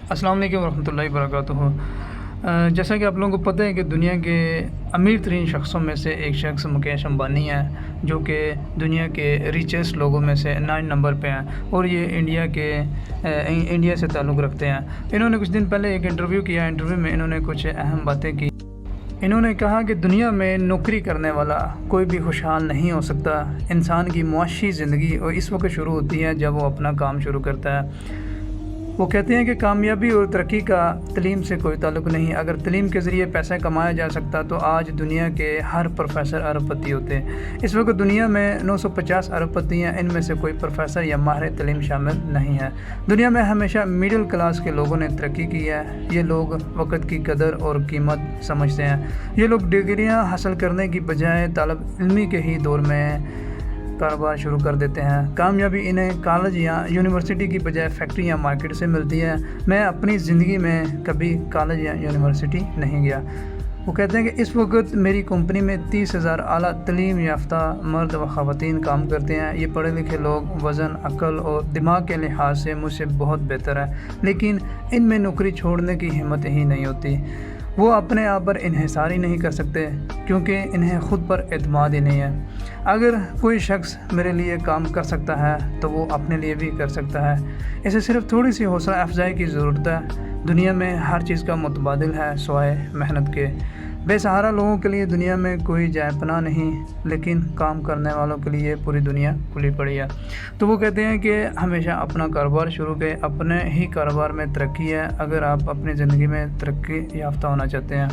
अस्सलाम वालेकुम रहमतुल्लाहि वबरकातुहू। जैसा कि आप लोगों को पता है कि दुनिया के अमीर तरीन शख्सों में से एक शख्स मुकेश अंबानी हैं, जो कि दुनिया के रिचेस्ट लोगों में से 9 नंबर पे हैं और ये इंडिया से ताल्लुक़ रखते हैं। इन्होंने कुछ दिन पहले एक इंटरव्यू किया। इंटरव्यू में इन्होंने कुछ अहम बातें की। इन्होंने कहा कि दुनिया में नौकरी करने वाला कोई भी खुशहाल नहीं हो सकता। इंसान की मुआशी ज़िंदगी और इस वक्त शुरू होती है जब वो अपना काम शुरू करता है। वो कहते हैं कि कामयाबी और तरक्की का तलीम से कोई ताल्लुक़ नहीं। अगर तलीम के ज़रिए पैसा कमाया जा सकता तो आज दुनिया के हर प्रोफेसर अरबपति होते। इस वक्त दुनिया में 950 अरबपति हैं, इनमें से कोई प्रोफेसर या माहिर तलीम शामिल नहीं है। दुनिया में हमेशा मिडिल क्लास के लोगों ने तरक्की की है। ये लोग वक्त की कदर और कीमत समझते हैं। ये लोग डिग्रियाँ हासिल करने की बजाय तालब इल्मी के ही दौर में कारोबार शुरू कर देते हैं। कामयाबी इन्हें कॉलेज या यूनिवर्सिटी की बजाय फैक्ट्री या मार्केट से मिलती है। मैं अपनी ज़िंदगी में कभी कॉलेज या यूनिवर्सिटी नहीं गया। वो कहते हैं कि इस वक्त मेरी कंपनी में 30,000 आला तलीम याफ्ता मर्द व ख़वातीन काम करते हैं। ये पढ़े लिखे लोग वज़न, अक्ल और दिमाग के लिहाज से मुझसे बहुत बेहतर है, लेकिन इनमें नौकरी छोड़ने की हिम्मत ही नहीं होती। वो अपने आप पर इन्हिसार ही नहीं कर सकते क्योंकि इन्हें ख़ुद पर एतमाद ही नहीं है। अगर कोई शख्स मेरे लिए काम कर सकता है तो वो अपने लिए भी कर सकता है। इसे सिर्फ थोड़ी सी हौसला अफजाई की ज़रूरत है। दुनिया में हर चीज़ का मुतबादिल है सिवाय मेहनत के। बेसहारा लोगों के लिए दुनिया में कोई जाए पनाह नहीं, लेकिन काम करने वालों के लिए पूरी दुनिया खुली पड़ी है। तो वो कहते हैं कि हमेशा अपना कारोबार शुरू करें, अपने ही कारोबार में तरक्की है अगर आप अपनी ज़िंदगी में तरक्की याफ्ता होना चाहते हैं।